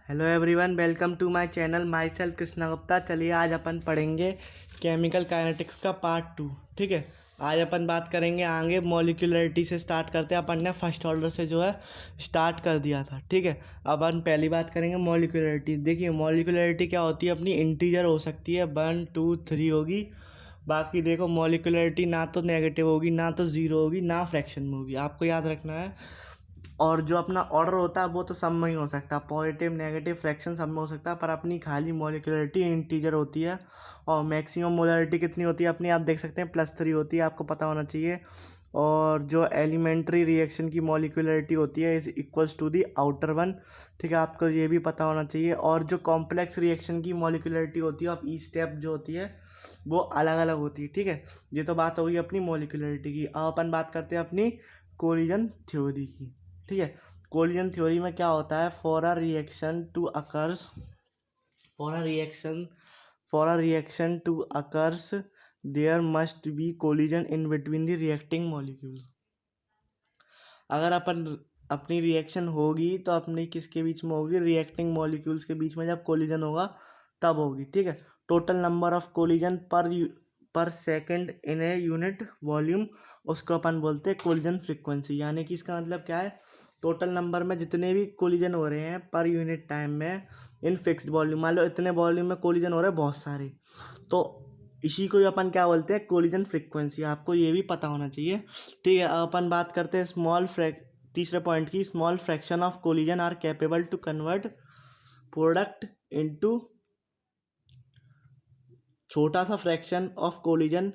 Hello everyone, welcome to my channel. Myself Krishna Gupta. चलिए आज अपन पढ़ेंगे केमिकल काइनेटिक्स का पार्ट 2। ठीक है, आज अपन बात करेंगे आगे मॉलिक्यूलरिटी से स्टार्ट करते हैं। अपन ने फर्स्ट ऑर्डर से जो है स्टार्ट कर दिया था। ठीक है, अब अपन पहली बात करेंगे मॉलिक्यूलरिटी। देखिए मॉलिक्यूलरिटी क्या होती है, अपनी इंटीजर हो सकती है, 1 2 3 होगी। बाकी देखो मॉलिक्यूलरिटी ना तो नेगेटिव होगी, ना तो ज़ीरो होगी, ना फ्रैक्शन में होगी, आपको याद रखना है। और जो अपना ऑर्डर होता है वो तो सब में ही हो सकता है, पॉजिटिव नेगेटिव फ्रैक्शन सब में हो सकता है, पर अपनी खाली मॉलिक्यूलरिटी इंटीजर होती है। और मैक्सिमम मोलरिटी कितनी होती है अपनी, आप देख सकते हैं +3 होती है, आपको पता होना चाहिए। और जो एलिमेंट्री रिएक्शन की मॉलिक्यूलरिटी होती है is equals to the outer one. ठीक है, आपको ये भी पता होना चाहिए। और जो कॉम्प्लेक्स रिएक्शन की मॉलिक्यूलरिटी होती है ऑफ ईच स्टेप जो होती है वो अलग अलग होती है। ठीक है, ये तो बात होगी अपनी मॉलिक्यूलरिटी की। अब अपन बात करते हैं अपनी कोलिजन थ्योरी की। ठीक है, कोलिजन थ्योरी में क्या होता है, for a reaction to occurs for a reaction to occurs there must be collision in between the reacting molecule. अगर अपन अपनी रिएक्शन होगी तो अपनी किसके बीच में होगी, रिएक्टिंग मॉलिक्यूल्स के बीच में जब कोलिजन होगा तब होगी। ठीक है, टोटल नंबर ऑफ कोलिजन पर second in a unit volume, उसको अपन बोलते हैं कोलिजन फ्रीक्वेंसी। यानी कि इसका मतलब क्या है, टोटल नंबर में जितने भी कोलिजन हो रहे हैं पर यूनिट टाइम में इन फिक्स्ड वॉल्यूम, मान लो इतने वॉल्यूम में कोलिजन हो रहे हैं बहुत सारे, तो इसी को ही अपन क्या बोलते हैं, कोलिजन फ्रीक्वेंसी। आपको ये भी पता होना चाहिए। ठीक है, अब अपन बात करते हैं तीसरे पॉइंट की। Small fraction of collision are capable to convert product into, छोटा सा fraction of collision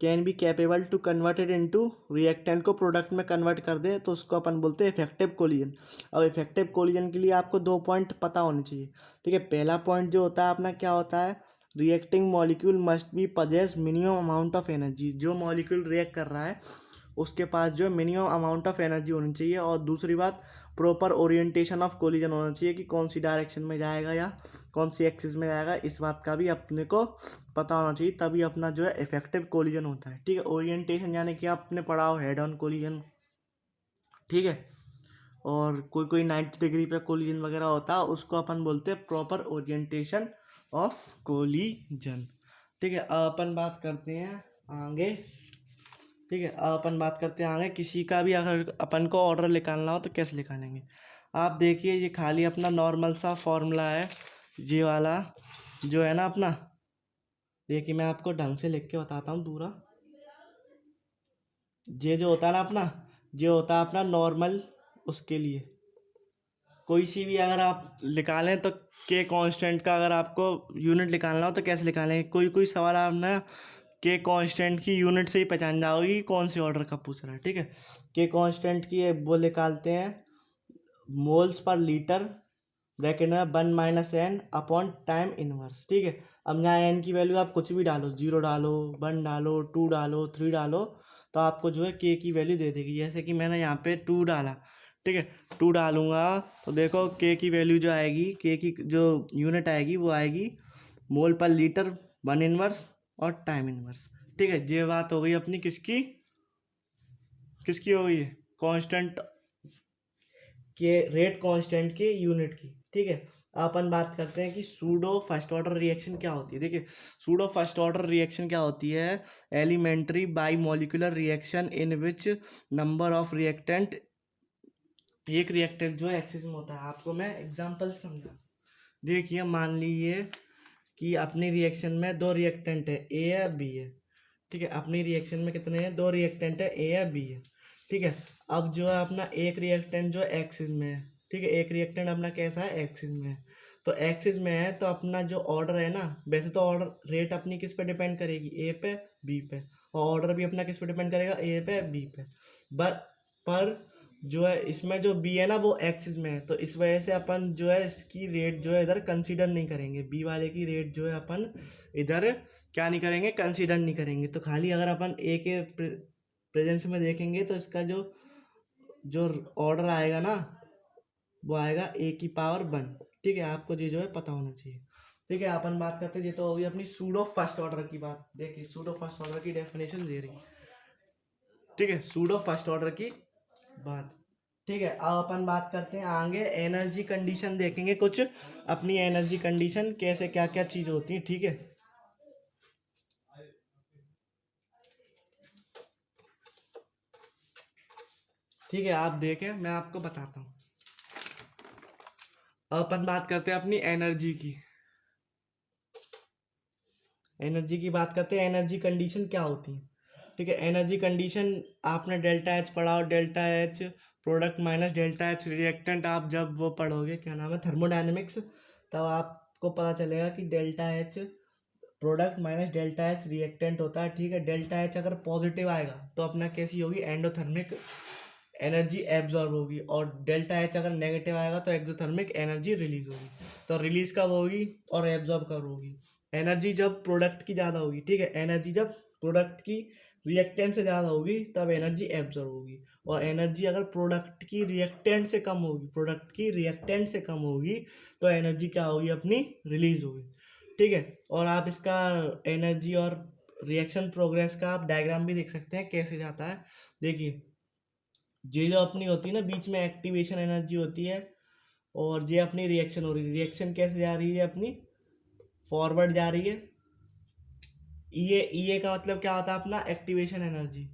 can be capable to converted into, reactant को प्रोडक्ट में कन्वर्ट कर दे तो उसको अपन बोलते हैं इफेक्टिव कोलिजन। अब इफेक्टिव कोलिजन के लिए आपको 2 पॉइंट पता होने चाहिए। ठीक है, पहला पॉइंट जो होता है अपना क्या होता है, reacting molecule must be possess minimum amount of energy. जो मॉलिक्यूल रिएक्ट कर रहा है उसके पास जो है मिनिमम अमाउंट ऑफ एनर्जी होनी चाहिए। और दूसरी बात, प्रॉपर ओरिएंटेशन ऑफ कोलिजन होना चाहिए कि कौन सी डायरेक्शन में जाएगा या कौन सी एक्सिस में जाएगा, इस बात का भी अपने को पता होना चाहिए, तभी अपना जो है इफेक्टिव कोलिजन होता है। ठीक है, ओरिएंटेशन यानी कि आपने पढ़ा हो हेड ऑन कोलिजन। ठीक है, और कोई कोई 90 डिग्री पे कोलिजन वगैरह होता है, उसको अपन बोलते हैं प्रॉपर ओरिएंटेशन ऑफ कोलिजन। ठीक है, अब अपन बात करते हैं आगे। ठीक है, अब अपन बात करते हैं आगे, किसी का भी अगर अपन को ऑर्डर निकालना हो तो कैसे निकालेंगे। आप देखिए ये खाली अपना नॉर्मल सा फॉर्मूला है, ये वाला जो है ना अपना, देखिए मैं आपको ढंग से लिख के बताता हूँ पूरा। ये जो होता है ना अपना, ये होता है अपना नॉर्मल, उसके लिए कोई सी भी अगर आप निकालें तो के कांस्टेंट का अगर आपको यूनिट निकालना हो तो कैसे निकालेंगे। कोई कोई सवाल आप ना के कांस्टेंट की यूनिट से ही पहचान जाओगी कि कौन सी ऑर्डर का पूछ रहा है। ठीक है, के कांस्टेंट की वो निकालते हैं मोल्स पर लीटर, ब्रैकेट में 1 - n टाइम इनवर्स। ठीक है, अब यहाँ n की वैल्यू आप कुछ भी डालो, 0 डालो, 1 डालो, 2 डालो, 3 डालो, तो आपको जो है के की वैल्यू दे देगी। जैसे कि मैंने यहाँ पे 2 डाला। ठीक है, 2 डालूंगा तो देखो के की वैल्यू जो आएगी, के की जो यूनिट आएगी वो आएगी मोल पर लीटर, 1 इनवर्स और टाइम इनवर्स। ठीक है, ये बात हो गई अपनी किसकी किसकी हो गई, कांस्टेंट के रेट कांस्टेंट के यूनिट की। ठीक है, अपन बात करते हैं कि सूडो फर्स्ट ऑर्डर रिएक्शन क्या होती है। देखिए सूडो फर्स्ट ऑर्डर रिएक्शन क्या होती है, elementary bi molecular reaction in which number of reactant, एक रिएक्टेंट जो है एक्सिस में होता है। आपको मैं एग्जांपल समझा, देखिए मान लीजिए कि अपनी रिएक्शन में 2 रिएक्टेंट है, ए या बी है। ठीक है, अपनी रिएक्शन में कितने हैं, 2 रिएक्टेंट है, ए या बी है। ठीक है, अब जो है अपना एक रिएक्टेंट जो एक्सिस में है। ठीक है, एक रिएक्टेंट अपना कैसा है, एक्सिस में है। तो एक्सिस में है तो अपना जो ऑर्डर है ना, वैसे तो ऑर्डर रेट अपनी किस पे डिपेंड करेगी, ए पे बी पे, और ऑर्डर भी अपना किस पे डिपेंड करेगा, ए पे बी पे। पर जो है इसमें जो बी है ना वो एक्सिस में है, तो इस वजह से अपन जो है इसकी रेट जो है इधर कंसीडर नहीं करेंगे, बी वाले की रेट जो है अपन इधर क्या नहीं करेंगे, कंसीडर नहीं करेंगे। तो खाली अगर अपन ए के प्रेजेंस में देखेंगे तो इसका जो जो ऑर्डर आएगा ना वो आएगा A⁻1। ठीक है, आपको ये जो है पता होना चाहिए। ठीक है, अपन बात करते हैं, ये तो होगी अपनी सूडो फर्स्ट ऑर्डर की बात। देखिए सूडो फर्स्ट ऑर्डर की डेफिनेशन दे रही। ठीक है, सूडो फर्स्ट ऑर्डर की बात, ठीक है, अब अपन बात करते हैं आगे, एनर्जी कंडीशन देखेंगे कुछ, अपनी एनर्जी कंडीशन कैसे क्या क्या चीज होती है। ठीक है, ठीक है, आप देखें, मैं आपको बताता हूँ। अब अपन बात करते हैं अपनी एनर्जी की, एनर्जी की बात करते हैं, एनर्जी कंडीशन क्या होती है। ठीक है, एनर्जी कंडीशन आपने डेल्टा एच पढ़ा, और delta H product minus delta H reactant, आप जब वो पढ़ोगे क्या नाम है, थर्मोडायनेमिक्स, तब आपको पता चलेगा कि delta H product minus delta H reactant होता है। ठीक है, डेल्टा एच अगर पॉजिटिव आएगा तो अपना कैसी होगी, एंडोथर्मिक एनर्जी एब्जॉर्ब होगी, और डेल्टा एच अगर नेगेटिव आएगा तो एक्सोथर्मिक एनर्जी रिलीज होगी। तो रिलीज कब होगी और एब्जॉर्ब कब होगी, एनर्जी जब प्रोडक्ट की ज़्यादा होगी। ठीक है, एनर्जी जब प्रोडक्ट की रिएक्टेंट से ज़्यादा होगी तब एनर्जी एब्जॉर्ब होगी, और एनर्जी अगर प्रोडक्ट की रिएक्टेंट से कम होगी, प्रोडक्ट की रिएक्टेंट से कम होगी, तो एनर्जी क्या होगी, अपनी रिलीज होगी। ठीक है, और आप इसका एनर्जी और रिएक्शन प्रोग्रेस का आप डायग्राम भी देख सकते हैं कैसे जाता है। देखिए, ये जो अपनी होती है ना बीच में एक्टिवेशन एनर्जी होती है, और ये अपनी रिएक्शन हो रही है, रिएक्शन कैसे जा रही है, अपनी फॉरवर्ड जा रही है। ई ए का मतलब क्या होता है, अपना एक्टिवेशन एनर्जी।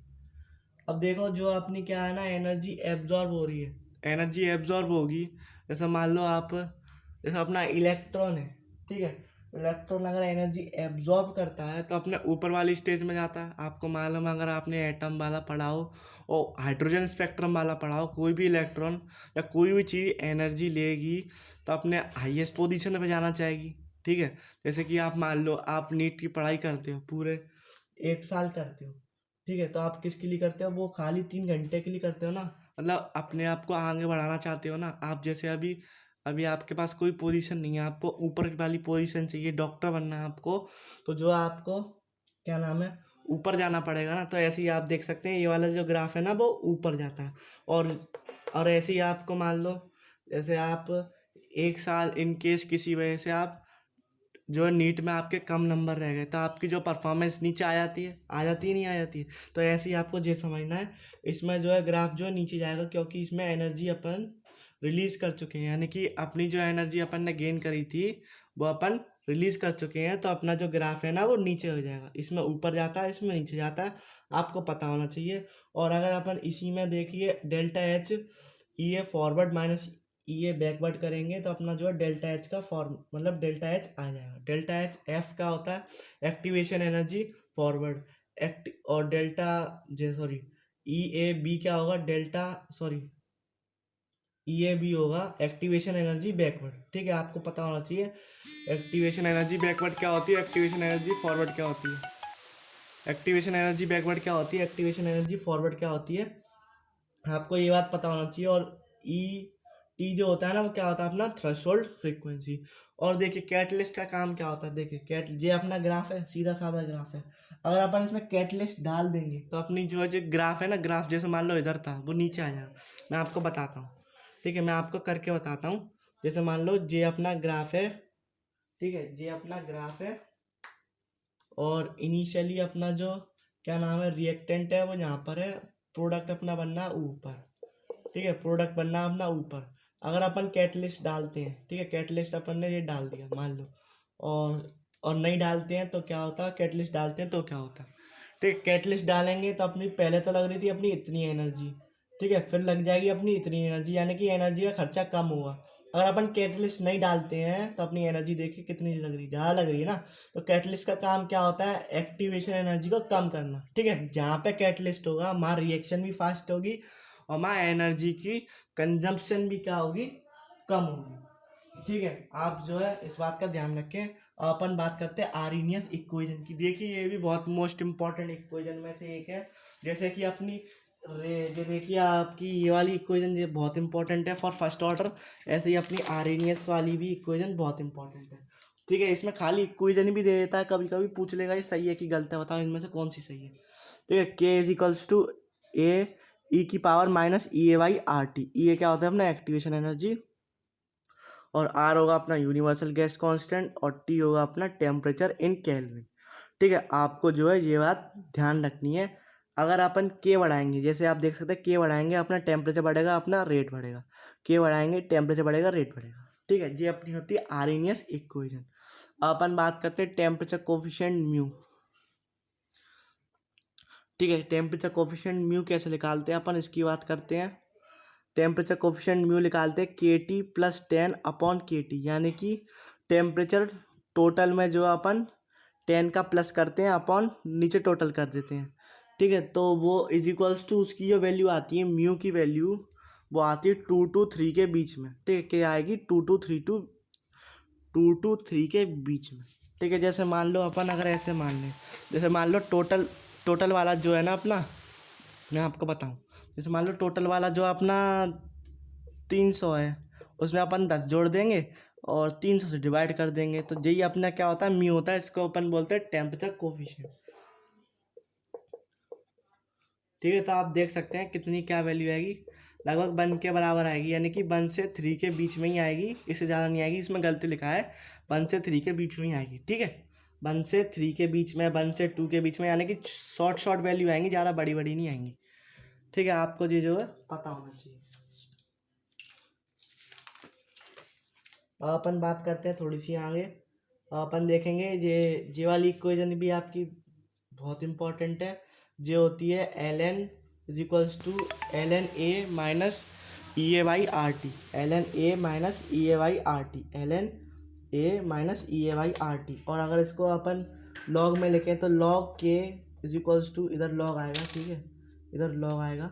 अब देखो, जो अपनी क्या है ना, एनर्जी एब्जॉर्ब हो रही है, एनर्जी एब्जॉर्ब होगी, जैसे मान लो आप, जैसे अपना इलेक्ट्रॉन है। ठीक है, इलेक्ट्रॉन अगर एनर्जी एब्जॉर्ब करता है तो अपने ऊपर वाली स्टेज में जाता है। आपको मालूम है, अगर आपने एटम वाला पढ़ा हो और हाइड्रोजन स्पेक्ट्रम वाला पढ़ा हो, कोई भी इलेक्ट्रॉन या कोई भी चीज़ एनर्जी लेगी तो अपने हाईएस्ट पोजीशन पे जाना चाहेगी। ठीक है, जैसे कि आप मान लो, आप नीट की पढ़ाई करते हो, पूरे 1 साल करते हो। ठीक है, तो आप किसके लिए करते हो, वो खाली 3 घंटे के लिए करते हो ना, मतलब अपने आप को आगे बढ़ाना चाहते हो ना आप। जैसे अभी अभी आपके पास कोई पोजीशन नहीं है, आपको ऊपर वाली पोजीशन चाहिए, डॉक्टर बनना है आपको, तो जो आपको क्या नाम है, ऊपर जाना पड़ेगा ना। तो ऐसे ही आप देख सकते हैं, ये वाला जो ग्राफ है ना, वो ऊपर जाता है। और ऐसे ही आपको मान लो, जैसे आप 1 साल इन केस किसी वजह से आप जो है नीट में आपके कम नंबर रह गए, तो आपकी जो परफॉर्मेंस नीचे आ जाती है, आ जाती है नहीं आ जाती है। तो ऐसे ही आपको ये समझना है, इसमें जो है ग्राफ जो है नीचे जाएगा, क्योंकि इसमें एनर्जी अपन रिलीज कर चुके हैं, यानी कि अपनी जो एनर्जी अपन ने गेन करी थी वो अपन रिलीज कर चुके हैं। तो अपना जो ग्राफ है ना, वो नीचे हो जाएगा, इसमें ऊपर जाता है, इसमें नीचे जाता है, आपको पता होना चाहिए। और अगर अपन इसी में देखिए, delta H E A forward minus ये बैकवर्ड करेंगे तो अपना जो है डेल्टा एच का फॉर्म, मतलब डेल्टा एच आ जाएगा। डेल्टा एच एफ का होता है एक्टिवेशन एनर्जी फॉरवर्ड, और delta J sorry E A B क्या होगा, delta sorry E A B होगा एक्टिवेशन एनर्जी बैकवर्ड। ठीक है, आपको पता होना चाहिए एक्टिवेशन एनर्जी बैकवर्ड क्या होती है, एक्टिवेशन एनर्जी फॉरवर्ड क्या होती है, एक्टिवेशन एनर्जी बैकवर्ड क्या होती है, एक्टिवेशन एनर्जी फॉरवर्ड क्या होती है, आपको ये बात पता होना चाहिए। और ई टी जो होता है ना, वो क्या होता है, अपना थ्रेशोल्ड फ्रीक्वेंसी। और देखिए, कैटलिस्ट का काम क्या होता है, देखिए ये अपना ग्राफ है, सीधा साधा ग्राफ है। अगर अपन इसमें कैटलिस्ट डाल देंगे तो अपनी जो ग्राफ है ना, ग्राफ जैसे मान लो इधर था, वो नीचे आ जाएगा। मैं आपको बताता हूँ, ठीक है, मैं आपको करके बताता हूँ। जैसे मान लो ये अपना ग्राफ है, ठीक है, ये अपना ग्राफ है, और इनिशियली अपना जो क्या नाम है, रिएक्टेंट है, वो यहाँ पर है, प्रोडक्ट अपना बनना ऊपर। ठीक है, प्रोडक्ट बनना अपना ऊपर। अगर अपन कैटलिस्ट डालते हैं, ठीक है, कैटलिस्ट अपन ने ये डाल दिया मान लो, और नहीं डालते हैं तो क्या होता है, कैटलिस्ट डालते हैं तो क्या होता है। ठीक है, कैटलिस्ट डालेंगे तो अपनी पहले तो लग रही थी अपनी इतनी एनर्जी, ठीक है, फिर लग जाएगी अपनी इतनी एनर्जी, यानी कि एनर्जी का खर्चा कम हुआ। अगर अपन कैटलिस्ट नहीं डालते हैं तो अपनी एनर्जी देखिए कितनी लग रही है, ज़्यादा लग रही है ना। तो कैटलिस्ट का काम क्या होता है, एक्टिवेशन एनर्जी को कम करना। ठीक है, जहाँ पे कैटलिस्ट होगा वहाँ रिएक्शन भी फास्ट होगी, और वहाँ एनर्जी की कंजम्पशन भी क्या होगी, कम होगी। ठीक है, आप जो है इस बात का ध्यान रखें। अपन बात करते हैं आर्रीनियस इक्वेशन की। देखिए, ये भी बहुत मोस्ट इंपॉर्टेंट इक्वेशन में से एक है। जैसे कि अपनी ये देखिए, आपकी ये वाली इक्वेशन ये बहुत इंपॉर्टेंट है फॉर फर्स्ट ऑर्डर, ऐसे ही अपनी आर्रीनियस वाली भी इक्वेशन बहुत इंपॉर्टेंट है। ठीक है, इसमें खाली इक्वेशन भी दे देता है, कभी कभी पूछ लेगा ये सही है कि गलत है, बताओ इनमें से कौन सी सही है। ठीक है, K is equals to A E की power minus E A by R T. E A क्या होता है, अपना एक्टिवेशन एनर्जी, और आर होगा अपना यूनिवर्सल गैस कांस्टेंट, और टी होगा अपना टेम्परेचर इन केल्विन। ठीक है, आपको जो है ये बात ध्यान रखनी है, अगर अपन के बढ़ाएंगे, जैसे आप देख सकते हैं के बढ़ाएंगे अपना टेम्परेचर बढ़ेगा, अपना रेट बढ़ेगा, के बढ़ाएंगे टेम्परेचर बढ़ेगा, रेट बढ़ेगा। ठीक है, ये अपनी होती है आर्हेनियस इक्वेशन। अपन बात करते हैं टेम्परेचर कोफिशिएंट म्यू। ठीक है, टेम्परेचर कोफिशिएंट म्यू कैसे निकालते हैं अपन, इसकी बात करते हैं। टेम्परेचर कोफिशिएंट म्यू निकालते हैं के टी प्लस 10 अपॉन के टी, यानी कि टेम्परेचर टोटल में जो अपन 10 का प्लस करते हैं अपॉन नीचे टोटल कर देते हैं। ठीक है, तो वो इज इक्वल्स टू उसकी जो वैल्यू आती है म्यू की वैल्यू, वो आती है 2 to 3 के बीच में। ठीक है, क्या आएगी 2 to 3 के बीच में। ठीक है, जैसे मान लो अपन अगर ऐसे मान लें, जैसे मान लो टोटल वाला जो है ना अपना, मैं आपको बताऊं, जैसे मान लो टोटल वाला जो अपना 300 है, उसमें अपन 10 जोड़ देंगे और 300 से डिवाइड कर देंगे, तो यही अपना क्या होता है म्यू होता है। इसको अपन बोलते हैं टेम्परेचर कोफिशिएंट। ठीक है, तो आप देख सकते हैं कितनी क्या वैल्यू आएगी, लगभग 1 के बराबर आएगी, यानी कि 1 से 3 के बीच में ही आएगी, इससे ज़्यादा नहीं आएगी। इसमें गलती लिखा है 1 से 3 के बीच में ही आएगी। ठीक है, 1 से 3 के बीच में, 1 से 2 के बीच में, यानी कि शॉर्ट वैल्यू आएंगी, ज़्यादा बड़ी नहीं आएंगी। ठीक है, आपको ये जो है पता होना चाहिए। अब अपन बात करते हैं थोड़ी सी आगे। अपन देखेंगे ये वाली इक्वेशन भी आपकी बहुत इंपॉर्टेंट है। जो होती है L N is equals to L N A minus E A Y R T, L N A minus E A Y R T, L N A minus E A Y R T. और अगर इसको अपन log में लिखें तो log K is equals to, इधर log आएगा, ठीक है, इधर लॉग आएगा,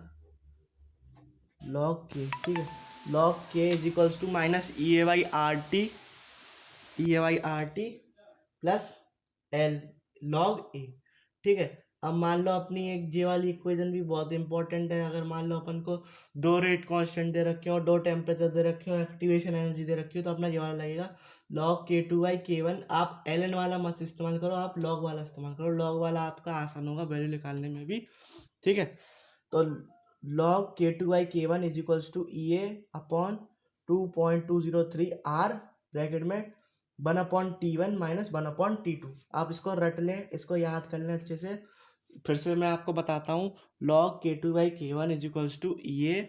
लॉग के। ठीक है, log K is equals to minus E A Y R T, E A Y R T plus L log A. ठीक है, अब मान लो अपनी एक जे वाली इक्वेशन भी बहुत इंपॉर्टेंट है। अगर मान लो अपन को 2 रेट कांस्टेंट दे रखे हो और 2 टेम्परेचर दे रखे हो, एक्टिवेशन एनर्जी दे रखी हो, तो अपना ये वाला लगेगा log K two by K one. आप एल एन वाला मत इस्तेमाल करो, आप लॉग वाला इस्तेमाल करो, लॉग वाला आपका आसान होगा वैल्यू निकालने में भी। ठीक है, तो log K two by K one is equals to E A upon 2.203 R bracket में 1/T1 माइनस 1/T2। आप इसको रट लें, इसको याद कर लें अच्छे से। फिर से मैं आपको बताता हूँ, log K two by K one is equals to E A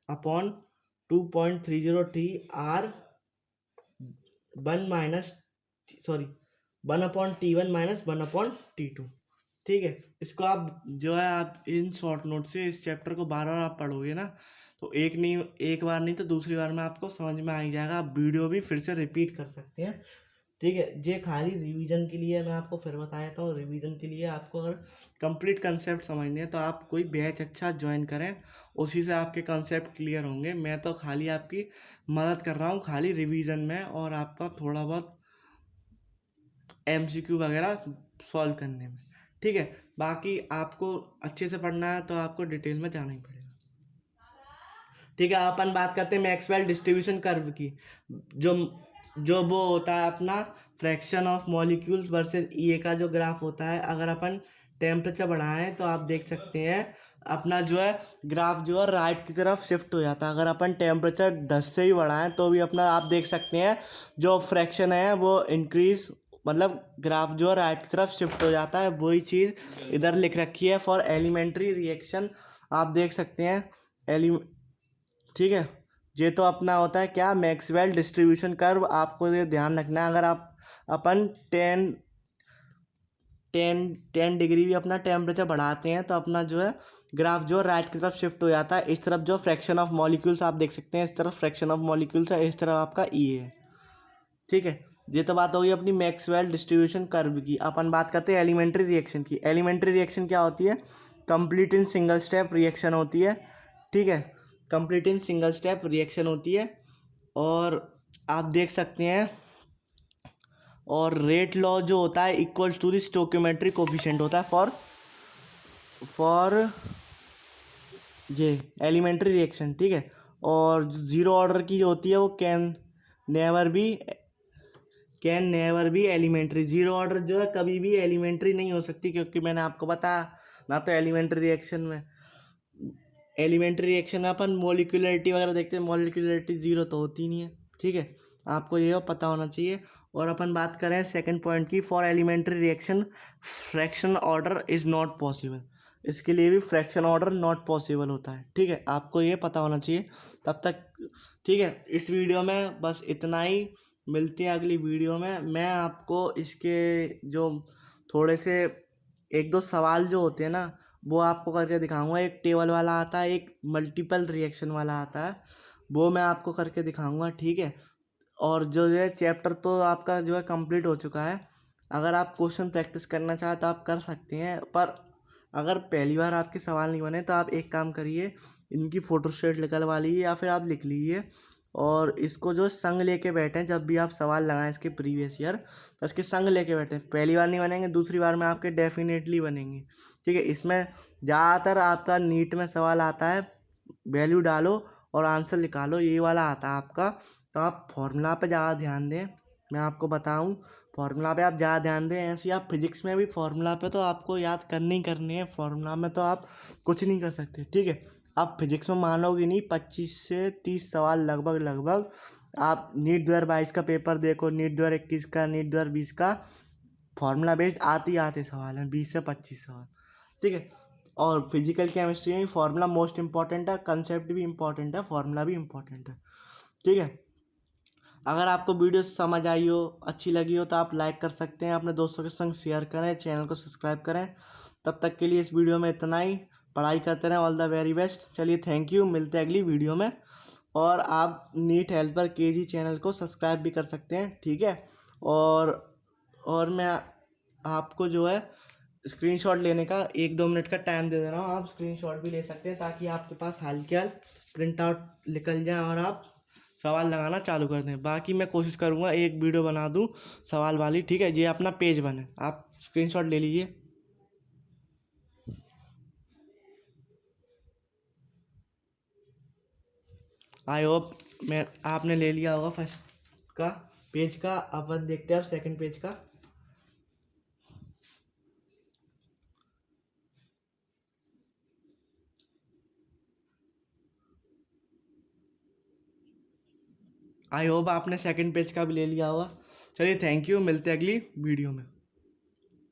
upon 2.303 R 1/T1 minus 1/T2। ठीक है, इसको आप जो है आप इन शॉर्ट नोट से इस चैप्टर को बार बार आप पढ़ोगे ना, तो एक बार नहीं तो दूसरी बार में आपको समझ में आ ही जाएगा। आप वीडियो भी फिर से रिपीट कर सकते हैं। ठीक है, ये खाली रिवीजन के लिए मैं आपको फिर बताया था। रिवीजन के लिए आपको अगर कंप्लीट कंसेप्ट समझने हैं तो आप कोई बैच अच्छा ज्वाइन करें, उसी से आपके कंसेप्ट क्लियर होंगे। मैं तो खाली आपकी मदद कर रहा हूँ खाली रिवीजन में, और आपका थोड़ा बहुत MCQ वगैरह सॉल्व करने में। ठीक है, बाकी आपको अच्छे से पढ़ना है तो आपको डिटेल में जाना ही पड़ेगा। ठीक है, अपन बात करते हैं मैक्सवेल डिस्ट्रीब्यूशन कर्व की। जो जो वो होता है अपना फ्रैक्शन ऑफ मॉलिक्यूल्स वर्सेस ई का जो ग्राफ होता है, अगर अपन टेम्परेचर बढ़ाएं तो आप देख सकते हैं अपना जो है ग्राफ जो है राइट की तरफ शिफ्ट हो जाता है। अगर अपन टेम्परेचर 10 से ही बढ़ाएं तो भी अपना आप देख सकते हैं जो फ्रैक्शन है वो इंक्रीज, मतलब ग्राफ जो है राइट की तरफ शिफ्ट हो जाता है। वही चीज़ इधर लिख रखी है फॉर एलिमेंट्री रिएक्शन, आप देख सकते हैं ठीक है, ये तो अपना होता है क्या मैक्सवेल डिस्ट्रीब्यूशन कर्व। आपको ये ध्यान रखना है, अगर अपन 10 डिग्री भी अपना टेम्परेचर बढ़ाते हैं तो अपना जो है ग्राफ जो राइट की तरफ शिफ्ट हो जाता है। इस तरफ जो फ्रैक्शन ऑफ मॉलिक्यूल्स आप देख सकते हैं, इस तरफ फ्रैक्शन ऑफ मॉलिक्यूल्स है, इस तरफ आपका ई है। ठीक है, ये तो बात होगी अपनी मैक्सवेल डिस्ट्रीब्यूशन कर्व की। अपन बात करते हैं एलिमेंट्री रिएक्शन की। एलिमेंट्री रिएक्शन क्या होती है, complete in single step reaction होती है। ठीक है, complete in single step reaction होती है, और आप देख सकते हैं, और रेट लॉ जो होता है equals to the stoichiometric coefficient होता है फॉर ये एलिमेंट्री रिएक्शन। ठीक है, और जीरो ऑर्डर की जो होती है वो can never be elementary. Zero order जो है कभी भी एलिमेंट्री नहीं हो सकती, क्योंकि मैंने आपको बताया ना, तो एलिमेंट्री रिएक्शन में अपन मोलिकुलरिटी वगैरह देखते हैं, मोलिकुलरिटी जीरो तो होती नहीं है। ठीक है, आपको ये पता होना चाहिए। और अपन बात करें सेकंड पॉइंट की, for elementary reaction fraction order is not possible. इसके लिए भी फ्रैक्शन ऑर्डर नॉट पॉसिबल होता है। ठीक है, आपको ये पता होना चाहिए तब तक। ठीक है, इस वीडियो में बस इतना ही। मिलते हैं अगली वीडियो में। मैं आपको इसके जो थोड़े से एक दो सवाल जो होते हैं ना, वो आपको करके दिखाऊंगा। एक टेबल वाला आता है, एक मल्टीपल रिएक्शन वाला आता है, वो मैं आपको करके दिखाऊंगा। ठीक है, और जो है चैप्टर तो आपका जो है कंप्लीट हो चुका है। अगर आप क्वेश्चन प्रैक्टिस करना चाहें तो आप कर सकते हैं, पर अगर पहली बार आपके सवाल नहीं बने तो आप एक काम करिए, इनकी फोटोस्टेट निकलवा लीजिए या फिर आप लिख लीजिए, और इसको जो संग लेके बैठें। जब भी आप सवाल लगाएं इसके प्रीवियस ईयर, तो इसके संग लेके बैठें। पहली बार नहीं बनेंगे, दूसरी बार में आपके डेफिनेटली बनेंगे। ठीक है, इसमें ज़्यादातर आपका नीट में सवाल आता है, वैल्यू डालो और आंसर निकालो, ये वाला आता है आपका। तो आप फॉर्मूला पे ज़्यादा ध्यान दें। मैं आपको बताऊं, फॉर्मूला पे आप ज़्यादा ध्यान दें। ऐसे ही आप फिजिक्स में भी फॉर्मूला पे तो आपको याद करनी ही करनी है, फॉर्मूला में तो आप कुछ नहीं कर सकते। ठीक है, आप फिजिक्स में मानोगे नहीं, 25 से 30 सवाल लगभग लगभग। आप नीट 2022 का पेपर देखो, नीट 2021 का, नीट 2020 का, फॉर्मूला बेस्ड आते ही आते सवाल हैं, 20 से 25 सवाल। ठीक है, और फिजिकल केमिस्ट्री में फार्मूला मोस्ट इंपॉर्टेंट है, कंसेप्ट भी इंपॉर्टेंट है, फार्मूला भी इंपॉर्टेंट है। ठीक है, अगर आपको वीडियो समझ आई हो, अच्छी लगी हो, तो आप लाइक कर सकते हैं, अपने दोस्तों के संग शेयर करें, चैनल को सब्सक्राइब करें। तब तक के लिए इस वीडियो में इतना ही। पढ़ाई करते रहें, ऑल द वेरी बेस्ट। चलिए, थैंक यू, मिलते हैं अगली वीडियो में। और आप नीट हेल्पर केजी चैनल को सब्सक्राइब भी कर सकते हैं। ठीक है, और मैं आपको जो है स्क्रीनशॉट लेने का 1-2 मिनट का टाइम दे दे रहा हूँ। आप स्क्रीनशॉट भी ले सकते हैं, ताकि आपके पास हाल के हाल प्रिंट आउट निकल जाए और आप सवाल लगाना चालू कर दें। बाकी मैं कोशिश करूँगा एक वीडियो बना दूँ सवाल वाली। ठीक है, ये अपना पेज बने, आप स्क्रीनशॉट ले लीजिए। आई होप मैं आपने ले लिया होगा फर्स्ट का पेज का। अपन देखते हैं अब सेकंड पेज का। आई होप आपने सेकंड पेज का भी ले लिया होगा। चलिए, थैंक यू, मिलते हैं अगली वीडियो में।